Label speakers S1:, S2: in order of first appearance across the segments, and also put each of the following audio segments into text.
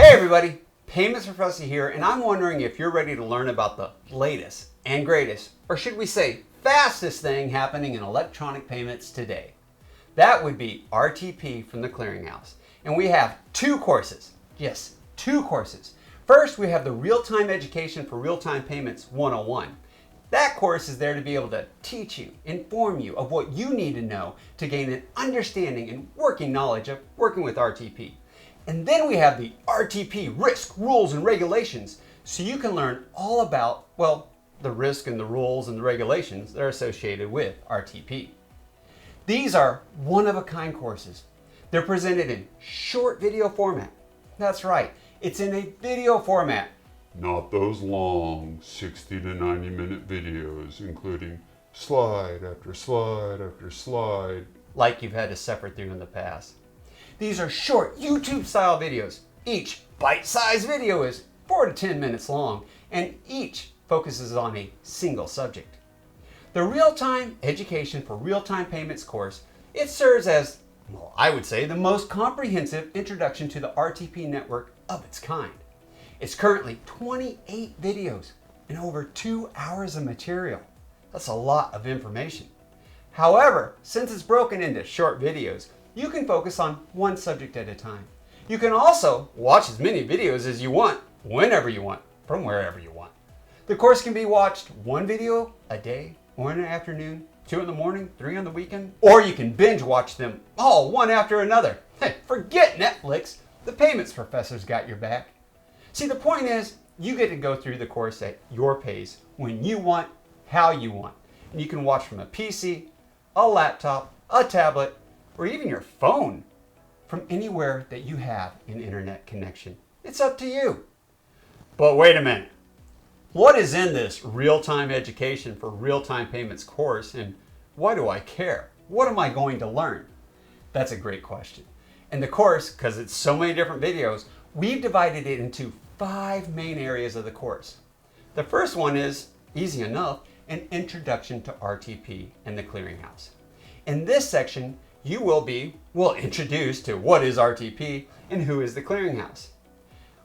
S1: Hey everybody, Payments Professor here, and I'm wondering if you're ready to learn about the latest and greatest, or should we say fastest thing happening in electronic payments today. That would be RTP from the Clearinghouse. And we have two courses. Yes, two courses. First, we have the Real-Time Education for Real-Time Payments 101. That course is there to be able to teach you, inform you of what you need to know to gain an understanding and working knowledge of working with RTP. And then we have the RTP Risk, Rules, and Regulations, so you can learn all about, well, the risk and the rules and the regulations that are associated with RTP. These are one-of-a-kind courses. They're presented in short video format. That's right, it's in a video format.
S2: Not those long 60 to 90 minute videos, including slide after slide after slide.
S1: Like you've had to suffer through in the past. These are short YouTube-style videos. Each bite-sized video is 4 to 10 minutes long, and each focuses on a single subject. The Real-Time Education for Real-Time Payments course, it serves as, well, I would say, the most comprehensive introduction to the RTP network of its kind. It's currently 28 videos and over 2 hours of material. That's a lot of information. However, since it's broken into short videos, you can focus on one subject at a time. You can also watch as many videos as you want, whenever you want, from wherever you want. The course can be watched one video a day, or in the afternoon, 2 in the morning, 3 on the weekend, or you can binge watch them all one after another. Hey, forget Netflix. The Payments Professor's got your back. See, the point is, you get to go through the course at your pace, when you want, how you want. And you can watch from a PC, a laptop, a tablet, or even your phone, from anywhere that you have an internet connection. It's up to you. But wait a minute. What is in this Real-Time Education for Real-Time Payments course, and why do I care? What am I going to learn? That's a great question. And the course, because it's so many different videos, we've divided it into 5 main areas of the course. The first one is, easy enough, an introduction to RTP and the Clearinghouse. In this section, you will be, introduced to what is RTP and who is the Clearinghouse.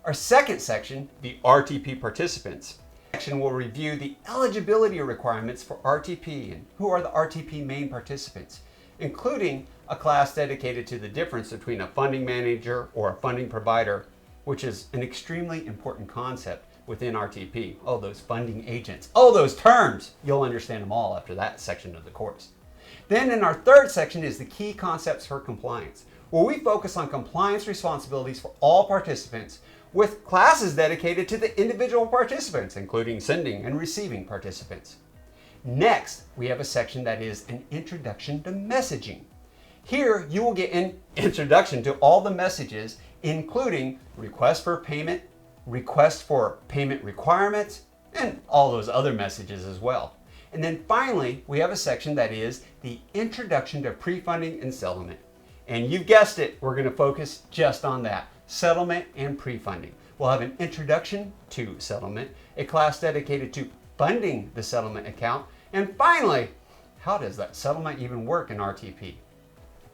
S1: Our second section, the RTP participants, section will review the eligibility requirements for RTP and who are the RTP main participants, including a class dedicated to the difference between a funding manager or a funding provider, which is an extremely important concept within RTP. Oh, those funding agents. Oh, those terms. You'll understand them all after that section of the course. Then in our third section is the key concepts for compliance, where we focus on compliance responsibilities for all participants with classes dedicated to the individual participants, including sending and receiving participants. Next, we have a section that is an introduction to messaging. Here, you will get an introduction to all the messages, including request for payment, request for payment requirements, and all those other messages as well. And then finally, we have a section that is the introduction to pre-funding and settlement. And you've guessed it, we're going to focus just on that, settlement and pre-funding. We'll have an introduction to settlement, a class dedicated to funding the settlement account, and finally, how does that settlement even work in RTP?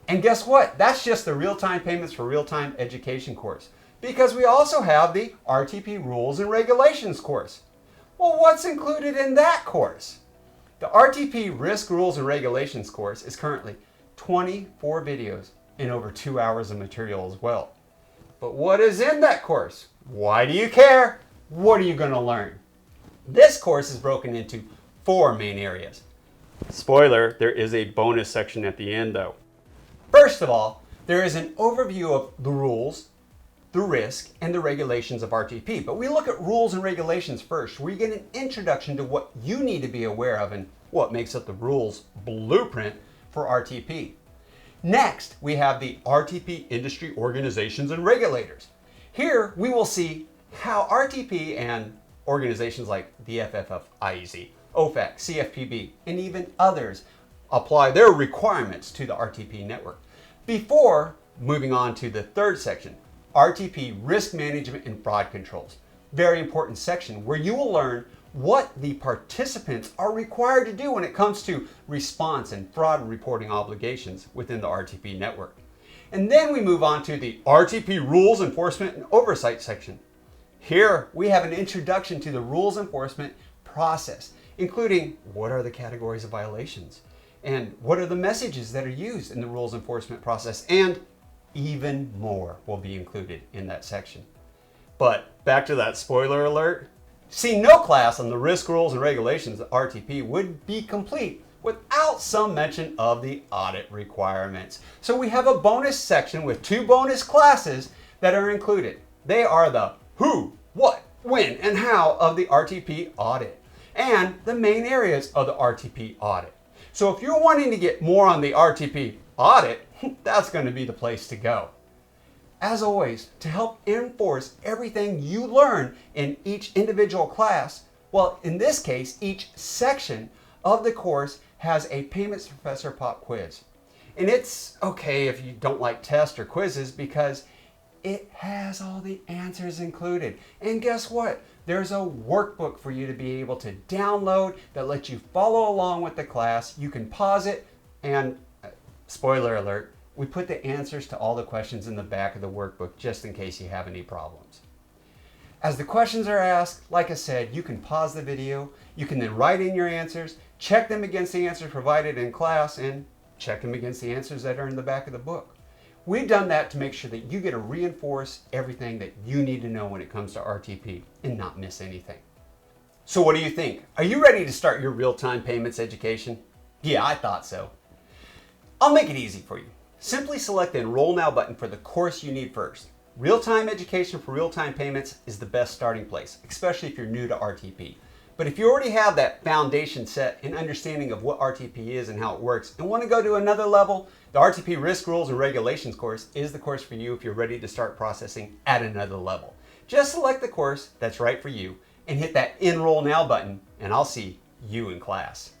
S1: And guess what? That's just the Real-Time Payments for Real-Time Education course, because we also have the RTP Rules and Regulations course. Well, what's included in that course? The RTP Risk, Rules, and Regulations course is currently 24 videos and over 2 hours of material as well. But what is in that course? Why do you care? What are you going to learn? This course is broken into 4 main areas. Spoiler, there is a bonus section at the end though. First of all, there is an overview of the rules, the risk, and the regulations of RTP. But we look at rules and regulations first, where you get an introduction to what you need to be aware of and what makes up the rules blueprint for RTP. Next, we have the RTP industry organizations and regulators. Here, we will see how RTP and organizations like the FFF-IEC, OFAC, CFPB, and even others apply their requirements to the RTP network. Before moving on to the third section, RTP Risk Management and Fraud Controls. Very important section where you will learn what the participants are required to do when it comes to response and fraud reporting obligations within the RTP network. And then we move on to the RTP Rules Enforcement and Oversight section. Here we have an introduction to the rules enforcement process, including what are the categories of violations and what are the messages that are used in the rules enforcement process, and even more will be included in that section. But back to that spoiler alert. See, no class on the risk rules and regulations of RTP would be complete without some mention of the audit requirements. So we have a bonus section with 2 bonus classes that are included. They are the who, what, when, and how of the RTP audit, and the main areas of the RTP audit. So if you're wanting to get more on the RTP audit, that's going to be the place to go. As always, to help enforce everything you learn in each individual class, well, in this case, each section of the course has a Payments Professor Pop quiz. And it's okay if you don't like tests or quizzes because it has all the answers included. And guess what? There's a workbook for you to be able to download that lets you follow along with the class. You can pause it, and spoiler alert, we put the answers to all the questions in the back of the workbook just in case you have any problems. As the questions are asked, like I said, you can pause the video, you can then write in your answers, check them against the answers provided in class, and check them against the answers that are in the back of the book. We've done that to make sure that you get to reinforce everything that you need to know when it comes to RTP and not miss anything. So what do you think? Are you ready to start your real-time payments education? Yeah, I thought so. I'll make it easy for you. Simply select the Enroll Now button for the course you need first. Real-time education for real-time payments is the best starting place, especially if you're new to RTP. But if you already have that foundation set and understanding of what RTP is and how it works and want to go to another level, the RTP Risk Rules and Regulations course is the course for you if you're ready to start processing at another level. Just select the course that's right for you and hit that Enroll Now button, and I'll see you in class.